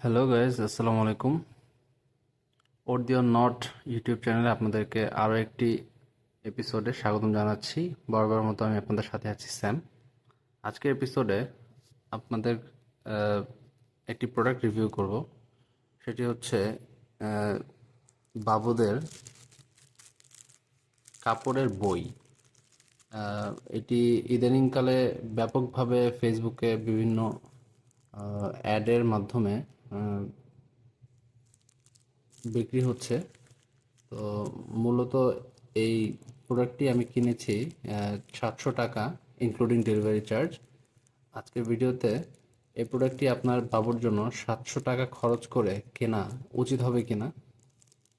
Hello guys, আসসালামু আলাইকুম। ওর দি or not YouTube চ্যানেলে আপনাদেরকে আরও একটি এপিসোডে স্বাগতম জানাচ্ছি। বরাবর মতো আমি আপনাদের সাথে আছি স্যাম। আজকের এপিসোডে আপনাদের আহ, একটি প্রোডাক্ট রিভিউ করব। সেটি হচ্ছে আহ, বাবুদের কাপড়ের বই। এটি ইদানিংকালে ব্যাপকভাবে ফেসবুকে বিভিন্ন অ্যাডের মাধ্যমে আহ, বিক্রি হচ্ছে। তো মূলত এই প্রোডাক্টটি আমি কিনেছি 700 টাকা ইনক্লুডিং ডেলিভারি চার্জ। আজকের ভিডিওতে এই প্রোডাক্টটি আপনার বাবুর জন্য 700 টাকা খরচ করে কেনা উচিত হবে কিনা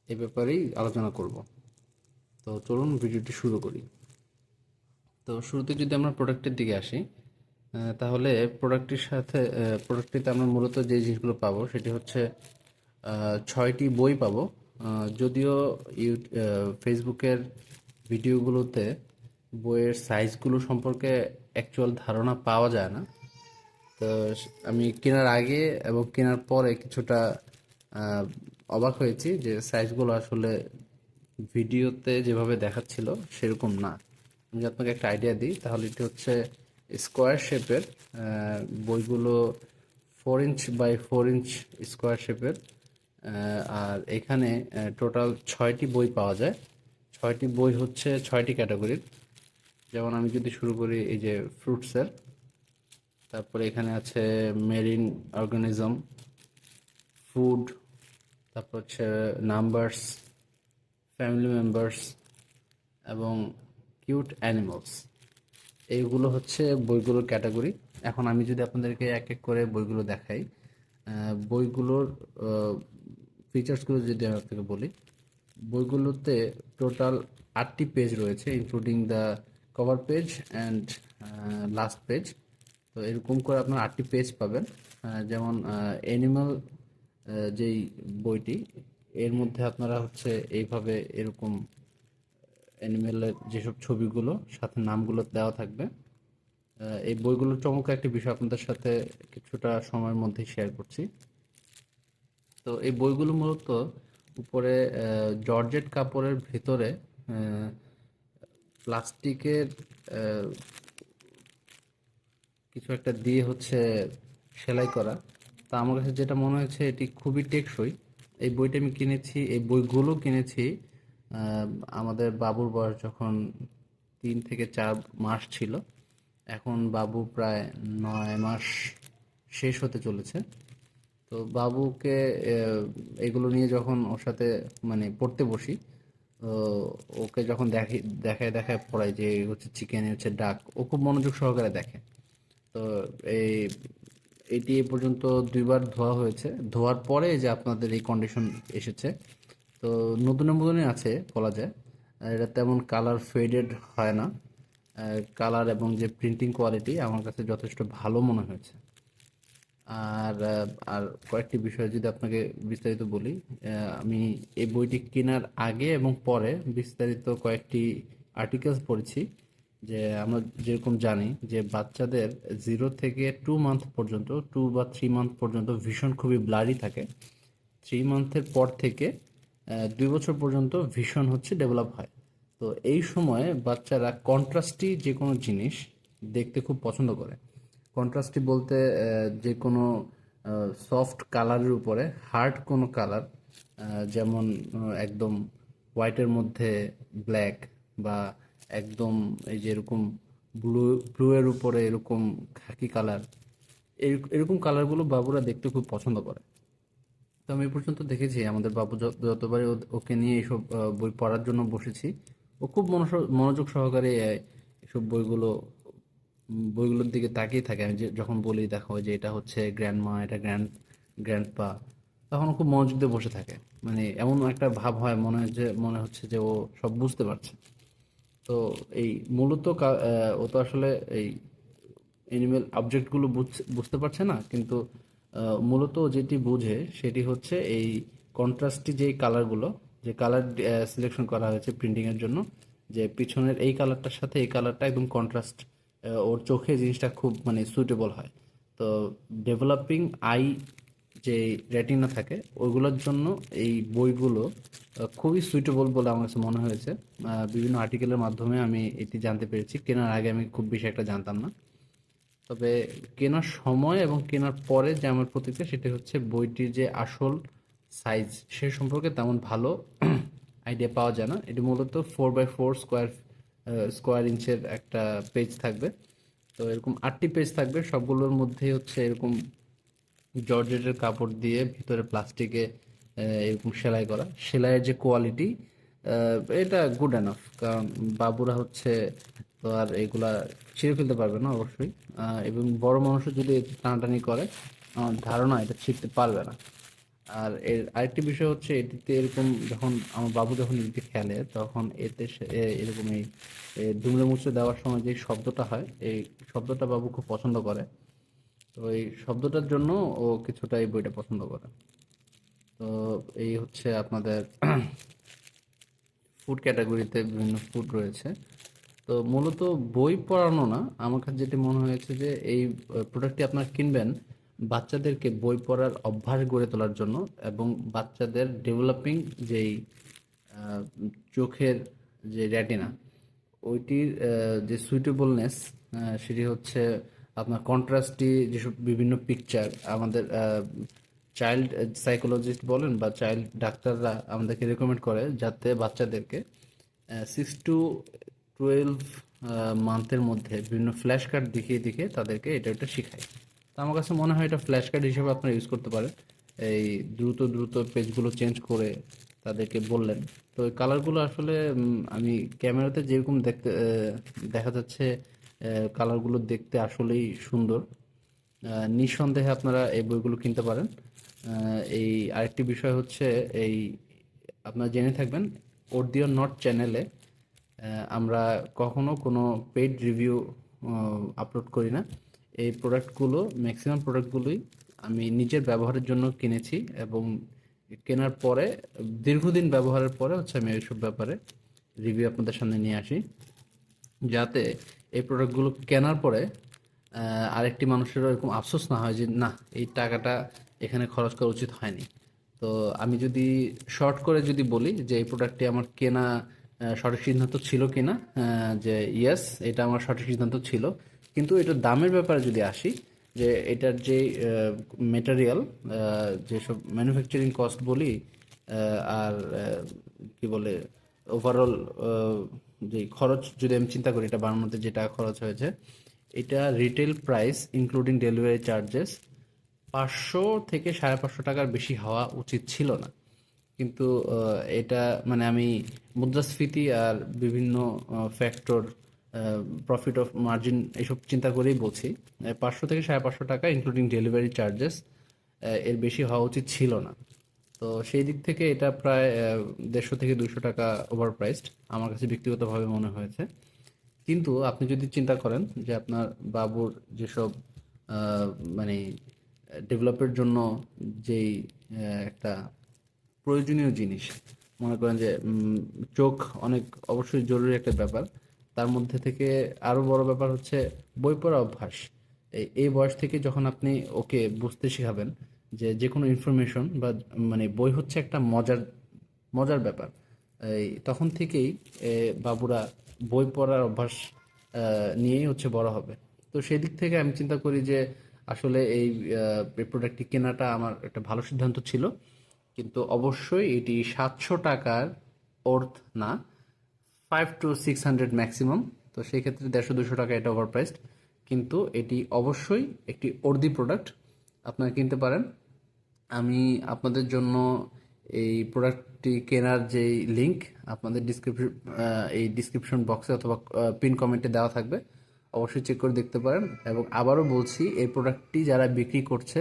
এ ব্যাপারেই আলোচনা করব। তো চলুন ভিডিওটি শুরু করি। তো শুরুতে যদি আমরা প্রোডাক্টের দিকে আসি, তাহলে প্রোডাক্টটিতে আমরা মূলত যে জিনিসগুলো পাবো সেটি হচ্ছে 6টি বই পাবো। যদিও ফেসবুকের ভিডিওগুলোতে বইয়ের সাইজগুলো সম্পর্কে অ্যাকচুয়াল ধারণা পাওয়া যায় না। তো আমি কেনার আগে এবং কেনার পরে কিছুটা আহ, অবাক হয়েছি যে সাইজগুলো আসলে ভিডিওতে যেভাবে দেখাচ্ছিল সেরকম না। আমি যদি আপনাকে একটা আইডিয়া দিই তাহলে এটি হচ্ছে স্কোয়ার শেপের বইগুলো, 4 ইঞ্চ বাই 4 ইঞ্চ স্কোয়ার শেপের। আর এখানে টোটাল 6টি বই পাওয়া যায়। 6টি বই হচ্ছে 6টি ক্যাটাগরির। যেমন আমি যদি শুরু করি, এই যে ফ্রুটসের, তারপরে এখানে আছে মেরিন অর্গানিজম, ফুড, তারপর হচ্ছে নাম্বারস, ফ্যামিলি মেম্বার্স এবং কিউট অ্যানিমালস। এইগুলো হচ্ছে বইগুলোর ক্যাটাগরি। এখন আমি যদি আপনাদেরকে এক এক করে বইগুলো দেখাই, বইগুলোর ফিচার্সগুলো যদি আমি আপনাকে বলি, বইগুলোতে টোটাল 8টি পেজ রয়েছে including the cover page and last page. তো এরকম করে আপনার 8টি পেজ পাবেন। যেমন অ্যানিমাল যেই বইটি, এর মধ্যে আপনারা হচ্ছে এইভাবে এরকম অ্যানিমেলের যেসব ছবিগুলো সাথে নামগুলো দেওয়া থাকবে। এই বইগুলোর চমৎকার একটি বিষয় আপনাদের সাথে কিছুটা সময়ের মধ্যেই শেয়ার করছি। তো এই বইগুলো মূলত উপরে জর্জেট কাপড়ের ভেতরে প্লাস্টিকের কিছু একটা দিয়ে হচ্ছে সেলাই করা। তা আমার কাছে যেটা মনে হয়েছে এটি খুবই টেকসই। এই বইটা আমি কিনেছি, এই বইগুলো কিনেছি আহ, আমাদের বাবুর বয়স যখন 3 থেকে 4 মাস ছিল। এখন বাবু প্রায় 9 মাস শেষ হতে চলেছে। তো বাবুকে এগুলো নিয়ে যখন ওর সাথে মানে পড়তে বসি, তো ওকে যখন দেখায় দেখায় পড়াই যে এই হচ্ছে চিকেন, হচ্ছে ডাক, ও খুব মনোযোগ সহকারে দেখে। তো এই এটি এ পর্যন্ত 2বার ধোয়া হয়েছে। ধোয়ার পরে যে আপনাদের এই কন্ডিশন এসেছে। তো নতুন নতুনই আছে বলা যায়। এটা তেমন কালার ফেডেড হয় না। কালার এবং যে প্রিন্টিং কোয়ালিটি আমার কাছে যথেষ্ট ভালো মনে হয়েছে। আর কয়েকটি বিষয় যদি আপনাকে বিস্তারিত বলি, আমি এই বইটি কেনার আগে এবং পরে বিস্তারিত কয়েকটি আর্টিকেলস পড়েছি। যে আমরা যেরকম জানি যে বাচ্চাদের 0 থেকে 2 মান্থ পর্যন্ত, 2 বা 3 মান্থ পর্যন্ত ভিশন খুবই ব্লারি থাকে। 3 মান্থের পর থেকে 2 বছর পর্যন্ত ভিশন হচ্ছে ডেভেলপ হয়। তো এই সময়ে বাচ্চারা কন্ট্রাস্টি যে কোনো জিনিস দেখতে খুব পছন্দ করে। কন্ট্রাস্টি বলতে যে কোনো সফট কালারের উপরে হার্ড কোনো কালার, যেমন একদম হোয়াইটের মধ্যে ব্ল্যাক, বা একদম এই যে এরকম ব্লু এর উপরে এরকম খাকি কালার, এরকম কালারগুলো বাবুরা দেখতে খুব পছন্দ করে। তো আমি এ পর্যন্ত দেখেছি আমাদের বাবু যতবারই ওকে নিয়ে এইসব বই পড়ার জন্য বসেছি, ও খুব মনোযোগ সহকারে এসব বইগুলোর দিকে তাকিয়ে থাকে। আমি যখন বলি দেখো যে এটা হচ্ছে গ্র্যান্ডমা, এটা গ্র্যান্ডপা, তখন ও খুব মনোযোগ দিয়ে বসে থাকে। মানে এমন একটা ভাব হয়, মনে হচ্ছে যে ও সব বুঝতে পারছে। তো এই মূলত ও তো আসলে এই অ্যানিমেল অবজেক্টগুলো বুঝতে পারছে না, কিন্তু মূলত যেটি বুঝে সেটি হচ্ছে এই কন্ট্রাস্টি যেই কালারগুলো, যে কালার সিলেকশন করা হয়েছে প্রিন্টিংয়ের জন্য, যে পিছনের এই কালারটার সাথে এই কালারটা একদম কন্ট্রাস্ট, ওর চোখে জিনিসটা খুব মানে সুইটেবল হয়। তো ডেভেলপিং আই যে রেটিনা থাকে ওইগুলোর জন্য এই বইগুলো খুবই সুইটেবল বলে আমার কাছে মনে হয়েছে। বিভিন্ন আর্টিকেলের মাধ্যমে আমি এটি জানতে পেরেছি, কেনার আগে আমি খুব বেশি একটা জানতাম না। তবে কেনার সময় এবং কেনার পরে যে আমার প্রতিক্রিয়া সেটি হচ্ছে বইটির যে আসল সাইজ সে সম্পর্কে তেমন ভালো আইডিয়া পাওয়া যায় না। এটি মূলত 4x4 স্কোয়ার ইঞ্চের একটা পেজ থাকবে। তো এরকম 8টি পেজ থাকবে, সবগুলোর মধ্যেই হচ্ছে এরকম জর্জেটের কাপড় দিয়ে ভিতরে প্লাস্টিকে এরকম সেলাই করা। সেলাইয়ের যে কোয়ালিটি এটা গুড এনাফ, কারণ বাবুরা হচ্ছে তো আর এগুলা ছিঁড়ে ফেলতে পারবে না অবশ্যই। এবং বড় মানুষও যদি একটু টানাটানি করে আমার ধারণা এটা ছিঁড়তে পারবে না। আর এর আরেকটি বিষয় হচ্ছে এটিতে এরকম যখন আমার বাবু যখন এটিতে খেলে তখন এতে এরকম এই দুমড়ে মুচড়ে দেওয়ার সময় যে শব্দটা হয় এই শব্দটা বাবু খুব পছন্দ করে। তো এই শব্দটার জন্য ও কিছুটা এই বইটা পছন্দ করে। তো এই হচ্ছে আপনাদের ফুড ক্যাটাগরিতে বিভিন্ন ফুড রয়েছে। তো মূলত বই পড়ানো না, আমার কাছে যেটি মনে হয়েছে যে এই প্রোডাক্টটি আপনারা কিনবেন বাচ্চাদেরকে বই পড়ার অভ্যাস গড়ে তোলার জন্য, এবং বাচ্চাদের ডেভেলপিং যেই আহ, চোখের যে রেটিনা ওইটির যে সুইটেবলনেস সেটি হচ্ছে আপনার কন্ট্রাস্টি যেসব বিভিন্ন পিকচার আমাদের চাইল্ড সাইকোলজিস্ট বলেন বা চাইল্ড ডাক্তাররা আমাদেরকে রেকমেন্ড করে যাতে বাচ্চাদেরকে 6 to 12 মান্থের মধ্যে বিভিন্ন ফ্ল্যাশ কার্ড দেখিয়ে দেখিয়ে তাদেরকে এটা এটা শেখায়। তো আমার কাছে মনে হয় এটা ফ্ল্যাশ কার্ড হিসেবে আপনারা ইউজ করতে পারেন। এই দ্রুত দ্রুত পেজগুলো চেঞ্জ করে তাদেরকে বললেন। তো ওই কালারগুলো আসলে আমি ক্যামেরাতে যেরকম দেখতে দেখা যাচ্ছে কালারগুলো দেখতে আসলেই সুন্দর। নিঃসন্দেহে আপনারা এই বইগুলো কিনতে পারেন। এই আরেকটি বিষয় হচ্ছে এই আপনারা জেনে থাকবেন অর্ডিও নট চ্যানেলে আমরা কখনো কোনো পেইড রিভিউ আপলোড করি না। এই প্রোডাক্টগুলো ম্যাক্সিমাম প্রোডাক্টগুলোই আমি নিজের ব্যবহারের জন্য কিনেছি, এবং কেনার পরে দীর্ঘদিন ব্যবহারের পরে হচ্ছে আমি এইসব ব্যাপারে রিভিউ আপনাদের সামনে নিয়ে আসি, যাতে এই প্রোডাক্টগুলো কেনার পরে আরেকটি মানুষেরও এরকম আফসোস না হয় যে না এই টাকাটা এখানে খরচ করা উচিত হয়নি। তো আমি যদি শর্ট করে যদি বলি যে এই প্রোডাক্টটি আমার কেনা সঠিক সিদ্ধান্ত ছিল কিনা, যে ইয়েস এটা আমার সঠিক সিদ্ধান্ত ছিল। কিন্তু এটার দামের ব্যাপারে যদি আসি, যে এটার যে মেটেরিয়াল যেসব ম্যানুফ্যাকচারিং কস্ট বলি আর কি বলে ওভারঅল যে খরচ যদি আমি চিন্তা করি এটা বানানোতে যে টাকা খরচ হয়েছে, এটা retail price including delivery charges 500 থেকে 550 টাকার বেশি হওয়া উচিত ছিল না। কিন্তু এটা মানে আমি মুদ্রাস্ফীতি আর বিভিন্ন ফ্যাক্টর, প্রফিট অফ মার্জিন এইসব চিন্তা করেই বলছি 500 থেকে 550 টাকা ইনক্লুডিং ডেলিভারি চার্জেস এর বেশি হওয়া উচিত ছিল না। তো সেই দিক থেকে এটা প্রায় 150 থেকে 200 টাকা ওভার প্রাইসড আমার কাছে ব্যক্তিগতভাবে মনে হয়েছে। কিন্তু আপনি যদি চিন্তা করেন যে আপনার বাবুর যেসব আহ, মানে ডেভেলপের জন্য যেই একটা প্রয়োজনীয় জিনিস, মনে করেন যে চোখ অনেক অবশ্যই জরুরি একটা ব্যাপার, তার মধ্যে থেকে আরো বড় ব্যাপার হচ্ছে বই পড়া অভ্যাস। এই বয়স থেকে যখন আপনি ওকে বুঝতে শেখাবেন যে যে কোনো ইনফরমেশন বা মানে বই হচ্ছে একটা মজার মজার ব্যাপার, এই তখন থেকেই বাবুরা বই পড়ার অভ্যাস নিয়েই হচ্ছে বড় হবে। তো সেই দিক থেকে আমি চিন্তা করি যে আসলে এই প্রোডাক্টটি কেনাটা আমার একটা ভালো সিদ্ধান্ত ছিল। কিন্তু অবশ্যই এটি 700 টাকার অর্থ না, 500 to 600 ম্যাক্সিমাম। তো সেই ক্ষেত্রে 150 200 টাকা এটা ওভার প্রাইসড, কিন্তু এটি অবশ্যই একটি অর্দি প্রোডাক্ট, আপনারা কিনতে পারেন। আমি আপনাদের জন্য এই প্রোডাক্টটি কেনার যে লিংক আপনাদের এই ডিসক্রিপশন বক্সে অথবা পিন কমেন্টে দেওয়া থাকবে, অবশ্যই চেক করে দেখতে পারেন। এবং আবারও বলছি এই প্রোডাক্টটি যারা বিক্রি করছে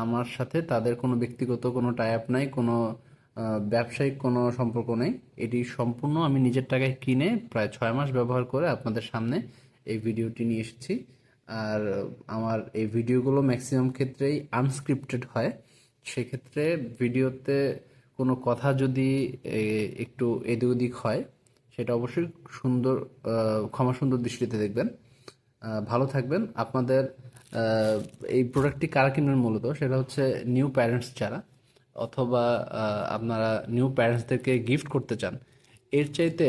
আমার সাথে তাদের কোনো ব্যক্তিগত কোনো টাই আপ নাই, কোনো ব্যবসায়িক কোনো সম্পর্ক নেই। এটি সম্পূর্ণ আমি নিজের টাকায় কিনে প্রায় 6 মাস ব্যবহার করে আপনাদের সামনে এই ভিডিওটি নিয়ে এসেছি। আর আমার এই ভিডিওগুলো ম্যাক্সিমাম ক্ষেত্রেই আনস্ক্রিপ্টেড হয়। সেক্ষেত্রে ভিডিওতে কোনো কথা যদি একটু এদিক ওদিক হয় সেটা অবশ্যই সুন্দর ক্ষমা সুন্দর দৃষ্টিতে দেখবেন। ভালো থাকবেন। আপনাদের আহ, এই প্রোডাক্টটি কারা কিনবেন মূলত সেটা হচ্ছে নিউ প্যারেন্টস যারা, অথবা আপনারা নিউ প্যারেন্টসদেরকে গিফট করতে চান। এর চাইতে,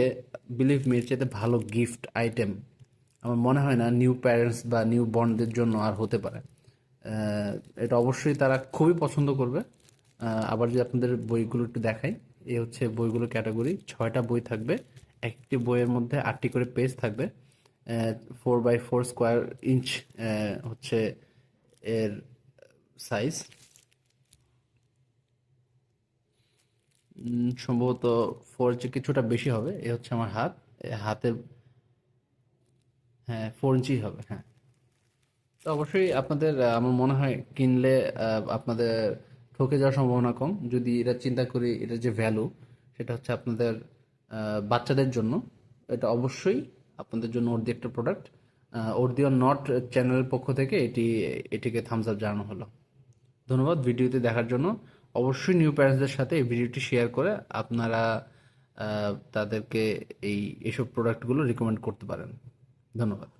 বিলিভ মি, এর চাইতে ভালো গিফট আইটেম আমার মনে হয় না নিউ প্যারেন্টস বা নিউ বন্ডদের জন্য আর হতে পারে। এটা অবশ্যই তারা খুবই পছন্দ করবে। আবার যদি আপনাদের বইগুলো একটু দেখাই, এই হচ্ছে বইগুলোর ক্যাটাগরি। 6টা বই থাকবে, একটি বইয়ের মধ্যে 8টি করে পেজ থাকবে। 4x4 স্কোয়ার ইঞ্চ হচ্ছে এর সাইজ। সম্ভবত 4 চেয়ে কিছুটা বেশি হবে। এ হচ্ছে আমার হাত, হাতের, হ্যাঁ 4 ইঞ্চি হবে, হ্যাঁ। তো অবশ্যই আপনাদের আমার মনে হয় কিনলে আপনাদের ঠকে যাওয়ার সম্ভাবনা কম, যদি এটা চিন্তা করি। এটার যে ভ্যালু, সেটা হচ্ছে আপনাদের বাচ্চাদের জন্য। এটা অবশ্যই আপনাদের জন্য ওর দিয়ে একটা প্রোডাক্ট। ওর দিয়ে নট চ্যানেলের পক্ষ থেকে এটিকে থামস আপ জানানো হলো। ধন্যবাদ ভিডিওটি দেখার জন্য। অবশ্যই নিউ প্যারেন্টসদের সাথে এই ভিডিওটি শেয়ার করে আপনারা তাদেরকে এসব প্রোডাক্টগুলো রিকমেন্ড করতে পারেন। ধন্যবাদ।